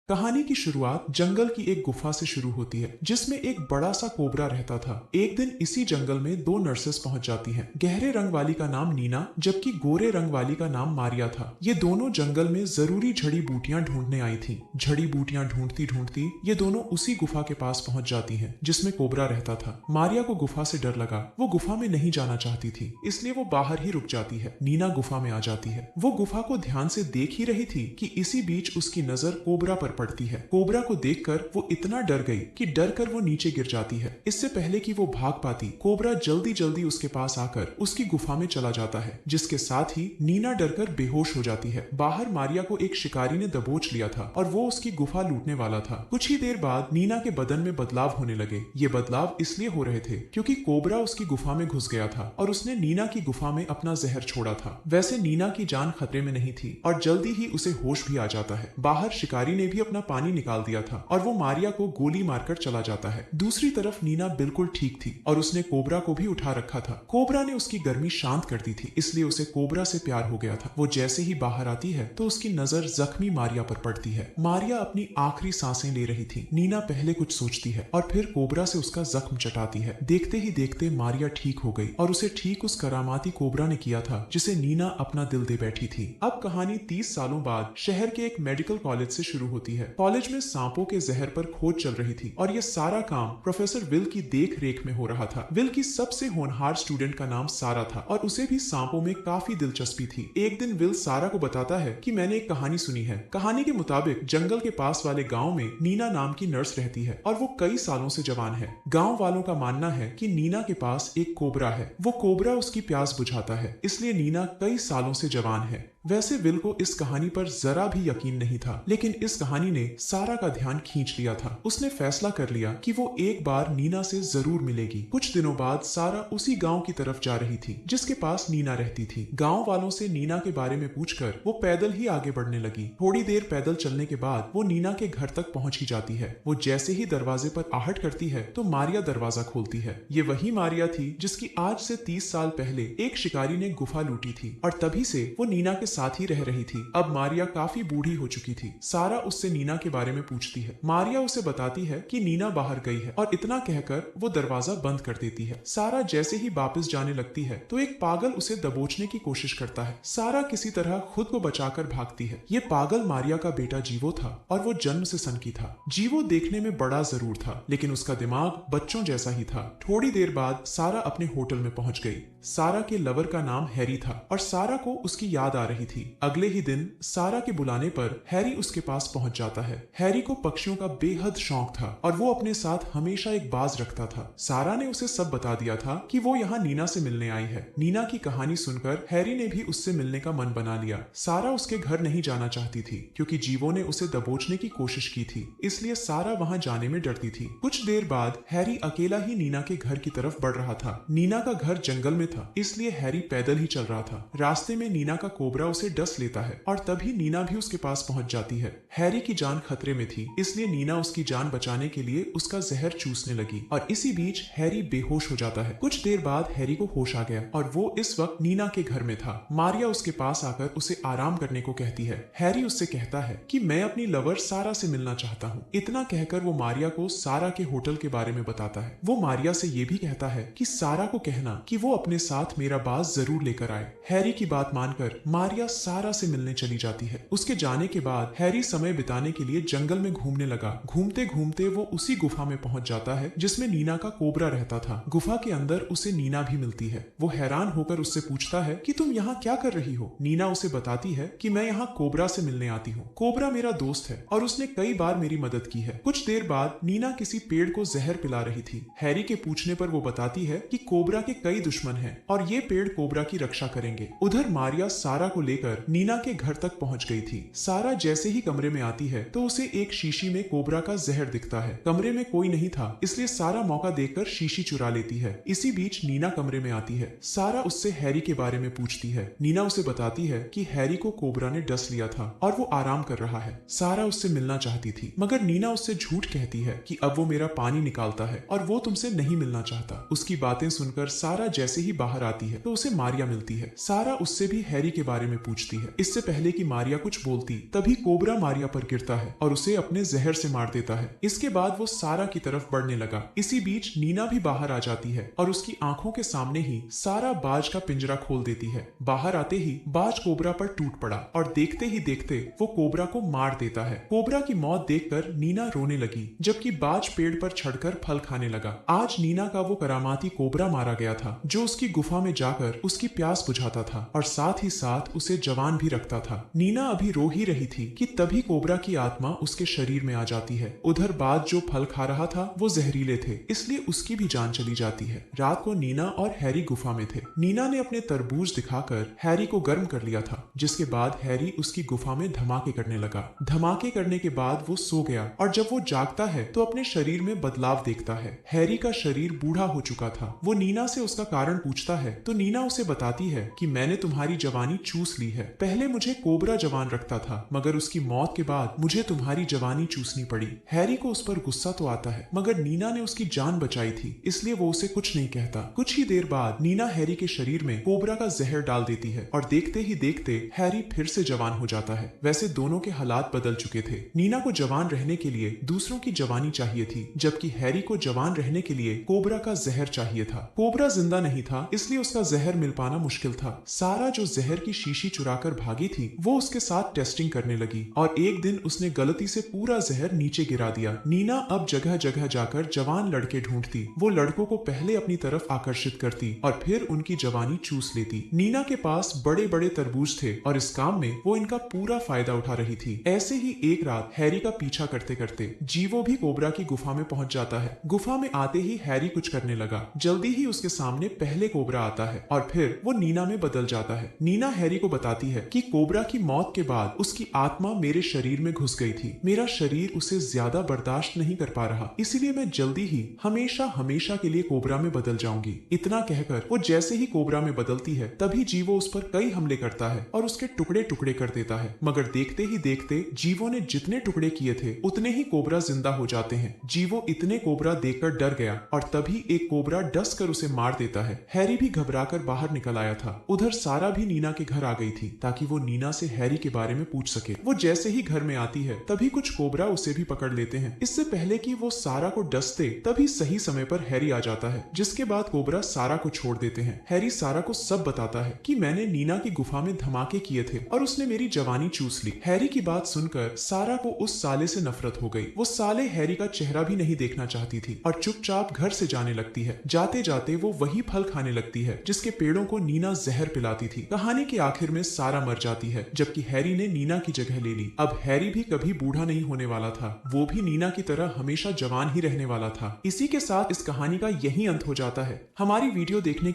कहानी की शुरुआत जंगल की एक गुफा से शुरू होती है जिसमें एक बड़ा सा कोबरा रहता था। एक दिन इसी जंगल में दो नर्सेस पहुंच जाती हैं। गहरे रंग वाली का नाम नीना जबकि गोरे रंग वाली का नाम मारिया था। ये दोनों जंगल में जरूरी जड़ी बूटियां ढूंढने आई थीं। जड़ी बूटियां ढूंढती ढूंढती ये दोनों उसी गुफा के पास पहुंच जाती हैं जिसमें कोबरा रहता था। मारिया को गुफा से डर लगा। वो गुफा में नहीं जाना चाहती थी, इसलिए वो बाहर ही रुक जाती है। नीना गुफा में आ जाती है। वो गुफा को ध्यान से देख ही रही थी कि इसी बीच उसकी नजर कोबरा पर पड़ती है। कोबरा को देखकर वो इतना डर गई कि डर कर वो नीचे गिर जाती है। इससे पहले कि वो भाग पाती, कोबरा जल्दी जल्दी उसके पास आकर उसकी गुफा में चला जाता है, जिसके साथ ही नीना डरकर बेहोश हो जाती है। बाहर मारिया को एक शिकारी ने दबोच लिया था और वो उसकी गुफा लूटने वाला था। कुछ ही देर बाद नीना के बदन में बदलाव होने लगे। ये बदलाव इसलिए हो रहे थे क्योंकि कोबरा उसकी गुफा में घुस गया था और उसने नीना की गुफा में अपना जहर छोड़ा था। वैसे नीना की जान खतरे में नहीं थी और जल्दी ही उसे होश भी आ जाता है। बाहर शिकारी ने भी अपना पानी निकाल दिया था और वो मारिया को गोली मारकर चला जाता है। दूसरी तरफ नीना बिल्कुल ठीक थी और उसने कोबरा को भी उठा रखा था। कोबरा ने उसकी गर्मी शांत कर दी थी, इसलिए उसे कोबरा से प्यार हो गया था। वो जैसे ही बाहर आती है तो उसकी नजर जख्मी मारिया पर पड़ती है। मारिया अपनी आखिरी सांसें ले रही थी। नीना पहले कुछ सोचती है और फिर कोबरा से उसका जख्म चटाती है। देखते ही देखते मारिया ठीक हो गई और उसे ठीक उस करामाती कोबरा ने किया था जिसे नीना अपना दिल दे बैठी थी। अब कहानी 30 सालों बाद शहर के एक मेडिकल कॉलेज से शुरू होती है। कॉलेज में सांपों के जहर पर खोज चल रही थी और यह सारा काम प्रोफेसर विल की देख रेख में हो रहा था। विल की सबसे होनहार स्टूडेंट का नाम सारा था और उसे भी सांपों में काफी दिलचस्पी थी। एक दिन विल सारा को बताता है कि मैंने एक कहानी सुनी है। कहानी के मुताबिक जंगल के पास वाले गांव में नीना नाम की नर्स रहती है और वो कई सालों से जवान है। गांव वालों का मानना है कि नीना के पास एक कोबरा है। वो कोबरा उसकी प्यास बुझाता है, इसलिए नीना कई सालों से जवान है। वैसे विल को इस कहानी पर जरा भी यकीन नहीं था, लेकिन इस कहानी ने सारा का ध्यान खींच लिया था। उसने फैसला कर लिया कि वो एक बार नीना से जरूर मिलेगी। कुछ दिनों बाद सारा उसी गांव की तरफ जा रही थी जिसके पास नीना रहती थी। गांव वालों से नीना के बारे में पूछकर वो पैदल ही आगे बढ़ने लगी। थोड़ी देर पैदल चलने के बाद वो नीना के घर तक पहुंच ही जाती है। वो जैसे ही दरवाजे पर आहट करती है तो मारिया दरवाजा खोलती है। ये वही मारिया थी जिसकी आज से 30 साल पहले एक शिकारी ने गुफा लूटी थी और तभी से वो नीना के साथ ही रह रही थी। अब मारिया काफी बूढ़ी हो चुकी थी। सारा उससे नीना के बारे में पूछती है। मारिया उसे बताती है कि नीना बाहर गई है और इतना कहकर वो दरवाजा बंद कर देती है। सारा जैसे ही वापस जाने लगती है तो एक पागल उसे दबोचने की कोशिश करता है। सारा किसी तरह खुद को बचाकर भागती है। ये पागल मारिया का बेटा जीवो था और वो जन्म से सनकी था। जीवो देखने में बड़ा जरूर था, लेकिन उसका दिमाग बच्चों जैसा ही था। थोड़ी देर बाद सारा अपने होटल में पहुंच गई। सारा के लवर का नाम हैरी था और सारा को उसकी याद आ रही थी। अगले ही दिन सारा के बुलाने पर हैरी उसके पास पहुंच जाता है। हैरी को पक्षियों का बेहद शौक था और वो अपने साथ हमेशा एक बाज रखता था। सारा ने उसे सब बता दिया था कि वो यहाँ नीना से मिलने आई है। नीना की कहानी सुनकर हैरी ने भी उससे मिलने का मन बना लिया। सारा उसके घर नहीं जाना चाहती थी क्योंकि जीवो ने उसे दबोचने की कोशिश की थी, इसलिए सारा वहां जाने में डरती थी। कुछ देर बाद हैरी अकेला ही नीना के घर की तरफ बढ़ रहा था। नीना का घर जंगल में था, इसलिए हैरी पैदल ही चल रहा था। रास्ते में नीना का कोबरा उसे डस लेता है और तभी नीना भी उसके पास पहुंच जाती है। हैरी की जान खतरे में थी, इसलिए नीना उसकी जान बचाने के लिए उसका जहर चूसने लगी और इसी बीच हैरी बेहोश हो जाता है। कुछ देर बाद हैरी को होश आ गया और वो इस वक्त नीना के घर में था। मारिया उसके पास आकर उसे आराम करने को कहती है। हैरी उससे कहता है कि मैं अपनी लवर सारा से मिलना चाहता हूँ। इतना कहकर वो मारिया को सारा के होटल के बारे में बताता है। वो मारिया से ये भी कहता है कि सारा को कहना कि वो अपने साथ मेरा बाज जरूर लेकर आए। हैरी की बात मानकर मारिया सारा से मिलने चली जाती है। उसके जाने के बाद हैरी समय बिताने के लिए जंगल में घूमने लगा। घूमते घूमते वो उसी गुफा में पहुंच जाता है जिसमें नीना का कोबरा रहता था। गुफा के अंदर उसे नीना भी मिलती है। वो हैरान होकर उससे पूछता है कि तुम यहाँ क्या कर रही हो। नीना उसे बताती है कि मैं यहाँ कोबरा से मिलने आती हूँ। कोबरा मेरा दोस्त है और उसने कई बार मेरी मदद की है। कुछ देर बाद नीना किसी पेड़ को जहर पिला रही थी। हैरी के पूछने पर वो बताती है कि कोबरा के कई दुश्मन हैं और ये पेड़ कोबरा की रक्षा करेंगे। उधर मारिया सारा को लेकर नीना के घर तक पहुंच गई थी। सारा जैसे ही कमरे में आती है तो उसे एक शीशी में कोबरा का जहर दिखता है। कमरे में कोई नहीं था, इसलिए सारा मौका देखकर शीशी चुरा लेती है। इसी बीच नीना कमरे में आती है। सारा उससे हैरी के बारे में पूछती है। नीना उसे बताती है कि हैरी को कोबरा ने डस लिया था और वो आराम कर रहा है। सारा उससे मिलना चाहती थी, मगर नीना उससे झूठ कहती है कि अब वो मेरा पानी निकालता है और वो तुमसे नहीं मिलना चाहता। उसकी बातें सुनकर सारा जैसे ही बाहर आती है तो उसे मारिया मिलती है। सारा उससे भी हैरी के बारे में में पूछती है। इससे पहले कि मारिया कुछ बोलती तभी कोबरा मारिया पर गिरता है और उसे अपने जहर से मार देता है। इसके बाद वो सारा की तरफ बढ़ने लगा। इसी बीच नीना भी बाहर आ जाती है और उसकी आंखों के सामने ही सारा बाज का पिंजरा खोल देती है। बाहर आते ही बाज कोबरा पर टूट पड़ा और देखते ही देखते वो कोबरा को मार देता है। कोबरा की मौत देखकर नीना रोने लगी, जबकि बाज पेड़ पर चढ़कर फल खाने लगा। आज नीना का वो करामाती कोबरा मारा गया था जो उसकी गुफा में जाकर उसकी प्यास बुझाता था और साथ ही साथ उसे जवान भी रखता था। नीना अभी रो ही रही थी कि तभी कोबरा की आत्मा उसके शरीर में आ जाती है। उधर बाज जो फल खा रहा था वो जहरीले थे, इसलिए उसकी भी जान चली जाती है। रात को नीना और हैरी गुफा में थे। नीना ने अपने तरबूज दिखाकर हैरी को गर्म कर लिया था, जिसके बाद हैरी उसकी गुफा में धमाके करने लगा। धमाके करने के बाद वो सो गया और जब वो जागता है तो अपने शरीर में बदलाव देखता है। हैरी का शरीर बूढ़ा हो चुका था। वो नीना से उसका कारण पूछता है तो नीना उसे बताती है कि मैंने तुम्हारी जवानी चूस ली है। पहले मुझे कोबरा जवान रखता था, मगर उसकी मौत के बाद मुझे तुम्हारी जवानी चूसनी पड़ी। हैरी को उस पर गुस्सा तो आता है, मगर नीना ने उसकी जान बचाई थी, इसलिए वो उसे कुछ नहीं कहता। कुछ ही देर बाद नीना हैरी के शरीर में कोबरा का जहर डाल देती है और देखते ही देखते हैरी फिर से जवान हो जाता है। वैसे दोनों के हालात बदल चुके थे। नीना को जवान रहने के लिए दूसरों की जवानी चाहिए थी, जबकि हैरी को जवान रहने के लिए कोबरा का जहर चाहिए था। कोबरा जिंदा नहीं था, इसलिए उसका जहर मिल पाना मुश्किल था। सारा जो जहर की शीशी चुराकर भागी थी वो उसके साथ टेस्टिंग करने लगी और एक दिन उसने गलती से पूरा जहर नीचे गिरा दिया। नीना अब जगह जगह जाकर जवान लड़के ढूंढती। वो लड़कों को पहले अपनी तरफ आकर्षित करती और फिर उनकी जवानी चूस लेती। नीना के पास बड़े बड़े तरबूज थे और इस काम में वो इनका पूरा फायदा उठा रही थी। ऐसे ही एक रात हैरी का पीछा करते करते जीवो भी कोबरा की गुफा में पहुंच जाता है। गुफा में आते ही हैरी कुछ करने लगा। जल्दी ही उसके सामने पहले कोबरा आता है और फिर वो नीना में बदल जाता है। नीना हैरी को बताती है कि कोबरा की मौत के बाद उसकी आत्मा मेरे शरीर में घुस गई थी। मेरा शरीर उसे ज्यादा बर्दाश्त नहीं कर पा रहा, इसीलिए मैं जल्दी ही हमेशा हमेशा के लिए कोबरा में बदल जाऊंगी। इतना कहकर वो जैसे ही कोबरा में बदलती है तभी जीवो उस पर कई हमले करता है और उसके टुकड़े टुकड़े कर देता है। मगर देखते ही देखते जीवो ने जितने टुकड़े किए थे उतने ही कोबरा जिंदा हो जाते हैं। जीवो इतने कोबरा देखकर डर गया और तभी एक कोबरा डस कर उसे मार देता है। हैरी भी घबराकर बाहर निकल आया था। उधर सारा भी नीना के घर आ गई थी ताकि वो नीना से हैरी के बारे में पूछ सके। वो जैसे ही घर में आती है तभी कुछ कोबरा उसे भी पकड़ लेते हैं। इससे पहले कि वो सारा को डसते तभी सही समय पर हैरी आ जाता है, जिसके बाद कोबरा सारा को छोड़ देते हैं। हैरी सारा को सब बताता है कि मैंने नीना की गुफा में धमाके किए थे और उसने मेरी जवानी चूस ली। हैरी की बात सुनकर सारा को उस साले से नफरत हो गई। वो साले हैरी का चेहरा भी नहीं देखना चाहती थी और चुपचाप घर से जाने लगती है। जाते जाते वो वही फल खाने लगती है जिसके पेड़ों को नीना जहर पिलाती थी। कहानी के आखिर में सारा मर जाती है, जबकि हैरी ने नीना की जगह ले ली। अब हैरी भी कभी बूढ़ा नहीं होने वाला था। वो भी नीना की तरह हमेशा जवान ही रहने वाला था। इसी के साथ इस कहानी का यही अंत हो जाता है। हमारी वीडियो देखने के